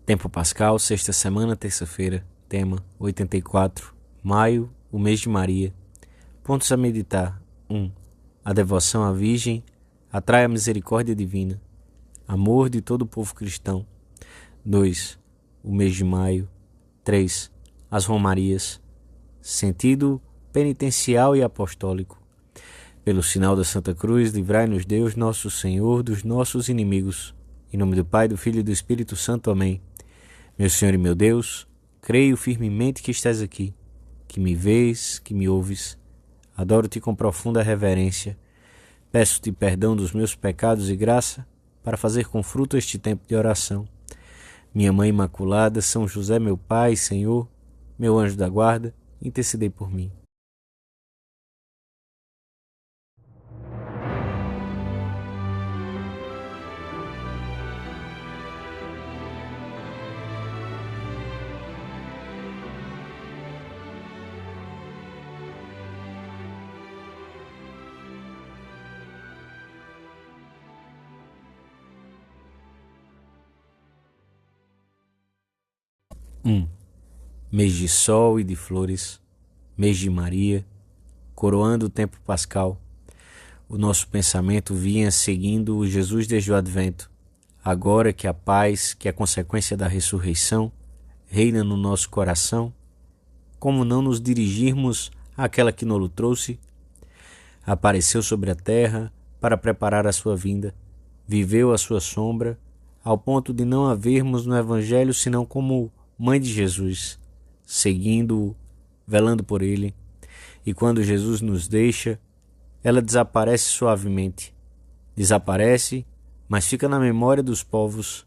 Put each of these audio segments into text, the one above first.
Tempo Pascal, sexta semana, terça-feira, tema 84, maio, o mês de Maria. Pontos a meditar: 1. A devoção à Virgem atrai a misericórdia divina, amor de todo o povo cristão. 2. O mês de maio. 3. As romarias, sentido penitencial e apostólico. Pelo sinal da Santa Cruz, livrai-nos Deus, nosso Senhor, dos nossos inimigos. Em nome do Pai, do Filho e do Espírito Santo. Amém. Meu Senhor e meu Deus, creio firmemente que estás aqui, que me vês, que me ouves. Adoro-te com profunda reverência. Peço-te perdão dos meus pecados e graça para fazer com fruto este tempo de oração. Minha Mãe Imaculada, São José, meu Pai, Senhor, meu anjo da guarda, intercedei por mim. Mês de sol e de flores, mês de Maria, coroando o tempo pascal. O nosso pensamento vinha seguindo o Jesus desde o Advento. Agora que a paz, que é consequência da ressurreição, reina no nosso coração, como não nos dirigirmos àquela que nos trouxe? Apareceu sobre a terra para preparar a sua vinda, viveu a sua sombra, ao ponto de não havermos no Evangelho senão como Mãe de Jesus, seguindo-o, velando por ele. E quando Jesus nos deixa, ela desaparece suavemente. Desaparece, mas fica na memória dos povos,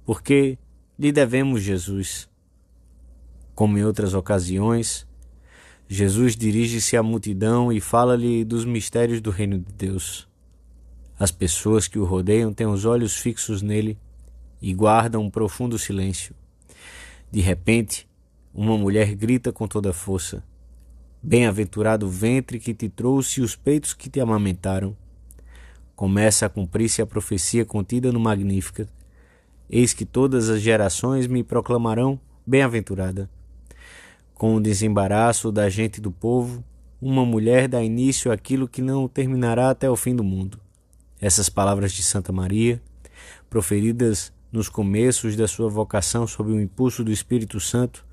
porque lhe devemos Jesus. Como em outras ocasiões, Jesus dirige-se à multidão e fala-lhe dos mistérios do reino de Deus. As pessoas que o rodeiam têm os olhos fixos nele e guardam um profundo silêncio. De repente, uma mulher grita com toda a força: Bem-aventurado o ventre que te trouxe e os peitos que te amamentaram. Começa a cumprir-se a profecia contida no Magníficat: Eis que todas as gerações me proclamarão bem-aventurada. Com o desembaraço da gente do povo, uma mulher dá início àquilo que não terminará até o fim do mundo. Essas palavras de Santa Maria, proferidas nos começos da sua vocação sob o impulso do Espírito Santo,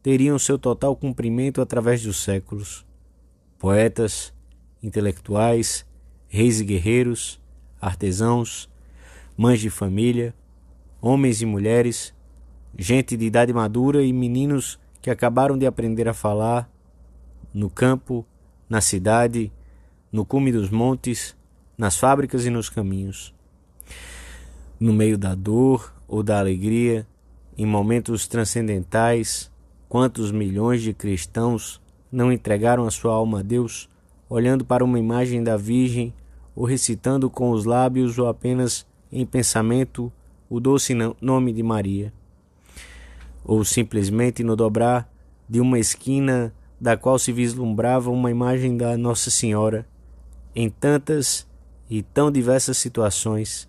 teriam seu total cumprimento através dos séculos. Poetas, intelectuais, reis e guerreiros, artesãos, mães de família, homens e mulheres, gente de idade madura e meninos que acabaram de aprender a falar, no campo, na cidade, no cume dos montes, nas fábricas e nos caminhos. No meio da dor ou da alegria, em momentos transcendentais, quantos milhões de cristãos não entregaram a sua alma a Deus, olhando para uma imagem da Virgem, ou recitando com os lábios ou apenas em pensamento o doce nome de Maria, ou simplesmente no dobrar de uma esquina da qual se vislumbrava uma imagem da Nossa Senhora. Em tantas e tão diversas situações,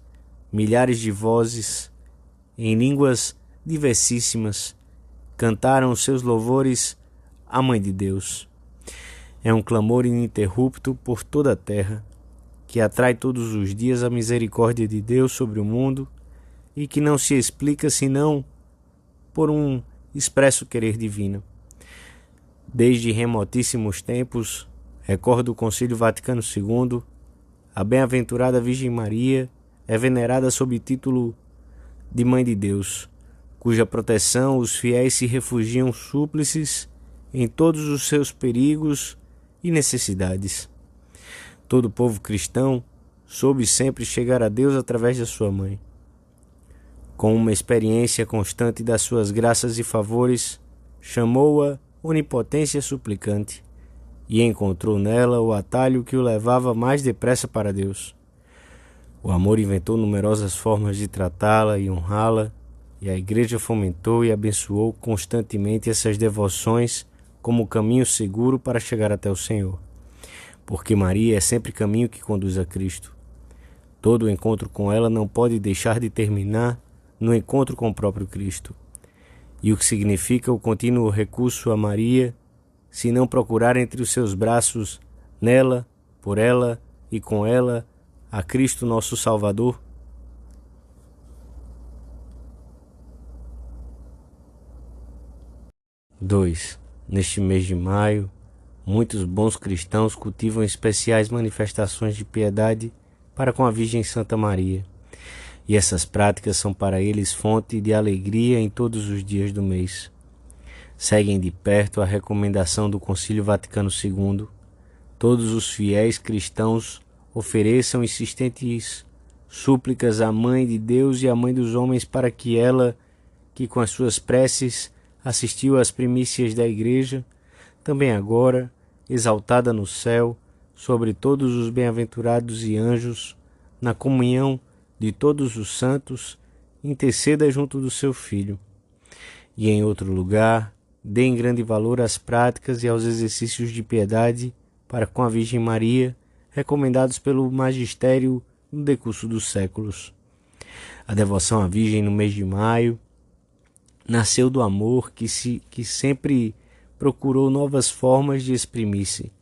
milhares de vozes, em línguas diversíssimas, cantaram os seus louvores à Mãe de Deus. É um clamor ininterrupto por toda a terra, que atrai todos os dias a misericórdia de Deus sobre o mundo e que não se explica senão por um expresso querer divino. Desde remotíssimos tempos, recordo o Concílio Vaticano II, a bem-aventurada Virgem Maria é venerada sob o título de Mãe de Deus, cuja proteção os fiéis se refugiam súplices em todos os seus perigos e necessidades. Todo o povo cristão soube sempre chegar a Deus através da sua mãe. Com uma experiência constante das suas graças e favores, chamou-a onipotência suplicante e encontrou nela o atalho que o levava mais depressa para Deus. O amor inventou numerosas formas de tratá-la e honrá-la, e a Igreja fomentou e abençoou constantemente essas devoções como caminho seguro para chegar até o Senhor, porque Maria é sempre caminho que conduz a Cristo. Todo o encontro com ela não pode deixar de terminar no encontro com o próprio Cristo. E o que significa o contínuo recurso a Maria, se não procurar entre os seus braços, nela, por ela e com ela, a Cristo nosso Salvador? Neste mês de maio, muitos bons cristãos cultivam especiais manifestações de piedade para com a Virgem Santa Maria, e essas práticas são para eles fonte de alegria em todos os dias do mês. Seguem de perto a recomendação do Concílio Vaticano II. Todos os fiéis cristãos ofereçam insistentes súplicas à Mãe de Deus e à Mãe dos homens para que ela, que com as suas preces assistiu às primícias da Igreja, também agora, exaltada no céu, sobre todos os bem-aventurados e anjos, na comunhão de todos os santos, interceda junto do seu Filho. E em outro lugar, deem grande valor às práticas e aos exercícios de piedade para com a Virgem Maria, recomendados pelo magistério no decurso dos séculos. A devoção à Virgem no mês de maio nasceu do amor que sempre procurou novas formas de exprimir-se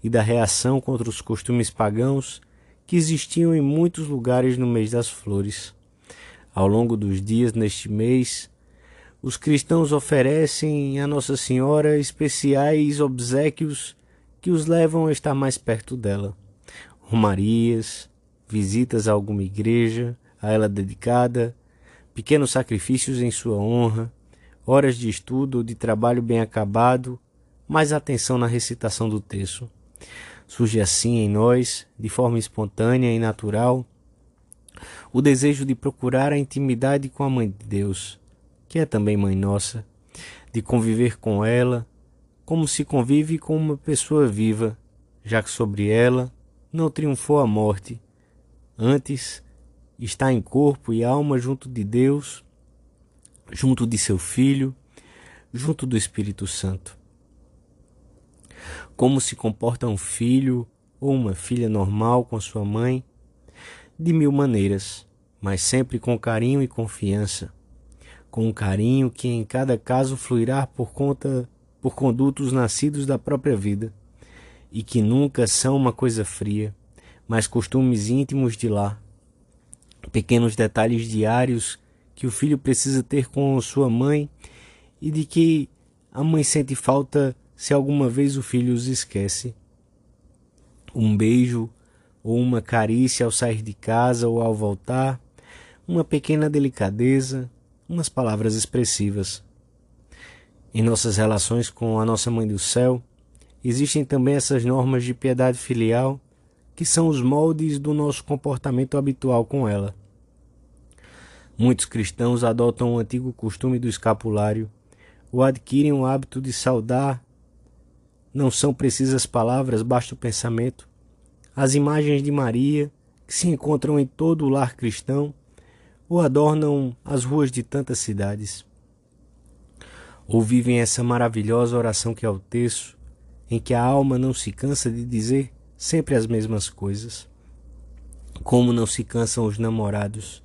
e da reação contra os costumes pagãos que existiam em muitos lugares no mês das flores. Ao longo dos dias neste mês, os cristãos oferecem a Nossa Senhora especiais obséquios que os levam a estar mais perto dela. Romarias, visitas a alguma igreja, a ela dedicada, pequenos sacrifícios em sua honra, horas de estudo ou de trabalho bem acabado, mais atenção na recitação do terço. Surge assim em nós, de forma espontânea e natural, o desejo de procurar a intimidade com a Mãe de Deus, que é também Mãe Nossa, de conviver com ela, como se convive com uma pessoa viva, já que sobre ela não triunfou a morte. Antes, está em corpo e alma junto de Deus, junto de seu Filho, junto do Espírito Santo. Como se comporta um filho ou uma filha normal com sua mãe? De mil maneiras, mas sempre com carinho e confiança. Com um carinho que em cada caso fluirá por condutos nascidos da própria vida, e que nunca são uma coisa fria, mas costumes íntimos de lá. Pequenos detalhes diários que o filho precisa ter com sua mãe e de que a mãe sente falta se alguma vez o filho os esquece. Um beijo ou uma carícia ao sair de casa ou ao voltar, uma pequena delicadeza, umas palavras expressivas. Em nossas relações com a nossa Mãe do Céu, existem também essas normas de piedade filial que são os moldes do nosso comportamento habitual com ela. Muitos cristãos adotam o antigo costume do escapulário ou adquirem o hábito de saudar. Não são precisas palavras, basta o pensamento. As imagens de Maria, que se encontram em todo o lar cristão, ou adornam as ruas de tantas cidades. Ou vivem essa maravilhosa oração que é o terço, em que a alma não se cansa de dizer sempre as mesmas coisas. Como não se cansam os namorados,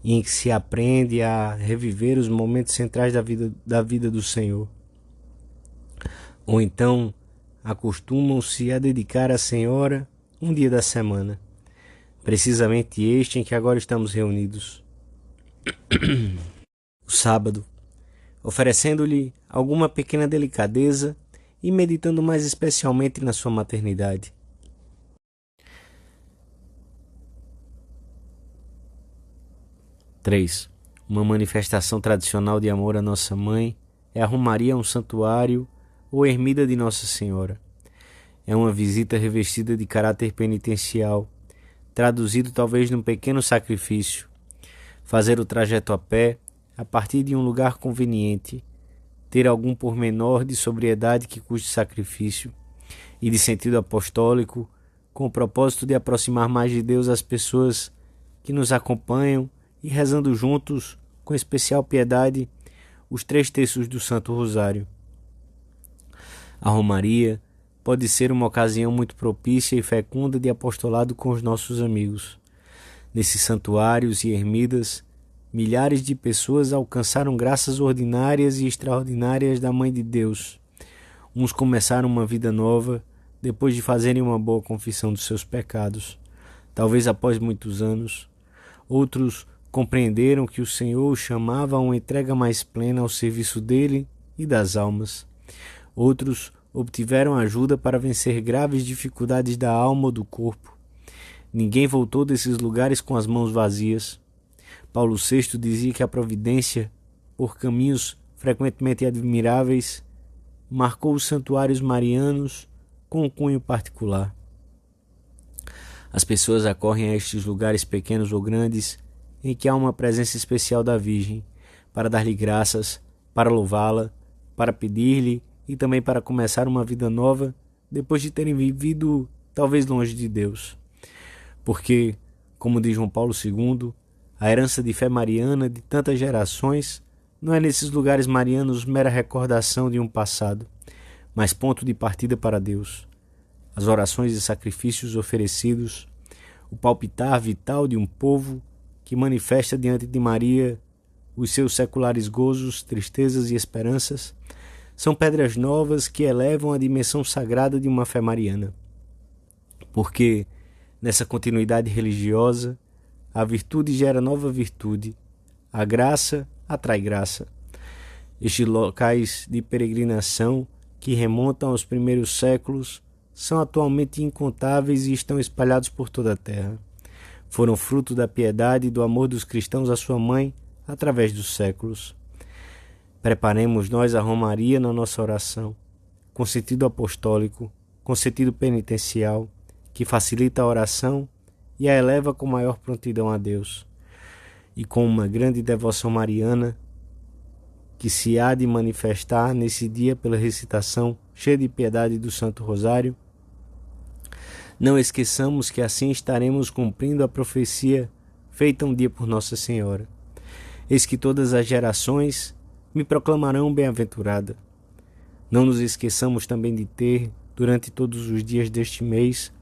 e em que se aprende a reviver os momentos centrais da vida do Senhor. Ou então acostumam-se a dedicar à Senhora um dia da semana, precisamente este em que agora estamos reunidos, o sábado, oferecendo-lhe alguma pequena delicadeza e meditando mais especialmente na sua maternidade. Uma manifestação tradicional de amor à Nossa Mãe é a romaria a um santuário ou ermida de Nossa Senhora. É uma visita revestida de caráter penitencial, traduzido talvez num pequeno sacrifício. Fazer o trajeto a pé, a partir de um lugar conveniente, ter algum pormenor de sobriedade que custe sacrifício e de sentido apostólico, com o propósito de aproximar mais de Deus as pessoas que nos acompanham e rezando juntos, com especial piedade, os 3 terços do Santo Rosário. A romaria pode ser uma ocasião muito propícia e fecunda de apostolado com os nossos amigos. Nesses santuários e ermidas, milhares de pessoas alcançaram graças ordinárias e extraordinárias da Mãe de Deus. Uns começaram uma vida nova depois de fazerem uma boa confissão dos seus pecados, talvez após muitos anos. Outros compreenderam que o Senhor os chamava a uma entrega mais plena ao serviço dele e das almas. Outros obtiveram ajuda para vencer graves dificuldades da alma ou do corpo. Ninguém voltou desses lugares com as mãos vazias. Paulo VI dizia que a providência, por caminhos frequentemente admiráveis, marcou os santuários marianos com um cunho particular. As pessoas acorrem a estes lugares pequenos ou grandes em que há uma presença especial da Virgem, para dar-lhe graças, para louvá-la, para pedir-lhe e também para começar uma vida nova depois de terem vivido talvez longe de Deus. Porque, como diz João Paulo II, a herança de fé mariana de tantas gerações não é nesses lugares marianos mera recordação de um passado, mas ponto de partida para Deus. As orações e sacrifícios oferecidos, o palpitar vital de um povo que manifesta diante de Maria os seus seculares gozos, tristezas e esperanças, são pedras novas que elevam a dimensão sagrada de uma fé mariana. Porque, nessa continuidade religiosa, a virtude gera nova virtude, a graça atrai graça. Estes locais de peregrinação, que remontam aos primeiros séculos, são atualmente incontáveis e estão espalhados por toda a terra. Foram fruto da piedade e do amor dos cristãos à sua mãe através dos séculos. Preparemos nós a romaria na nossa oração, com sentido apostólico, com sentido penitencial, que facilita a oração e a eleva com maior prontidão a Deus, e com uma grande devoção mariana que se há de manifestar nesse dia pela recitação cheia de piedade do Santo Rosário. Não esqueçamos que assim estaremos cumprindo a profecia feita um dia por Nossa Senhora. Eis que todas as gerações me proclamarão bem-aventurada. Não nos esqueçamos também de ter, durante todos os dias deste mês,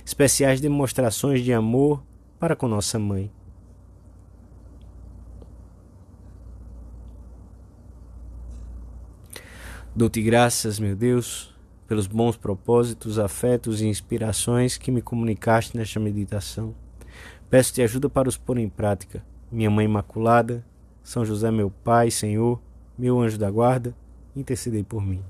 especiais demonstrações de amor para com nossa Mãe. Dou-te graças, meu Deus, pelos bons propósitos, afetos e inspirações que me comunicaste nesta meditação. Peço-te ajuda para os pôr em prática. Minha Mãe Imaculada, São José meu Pai, Senhor, meu anjo da guarda, intercedei por mim.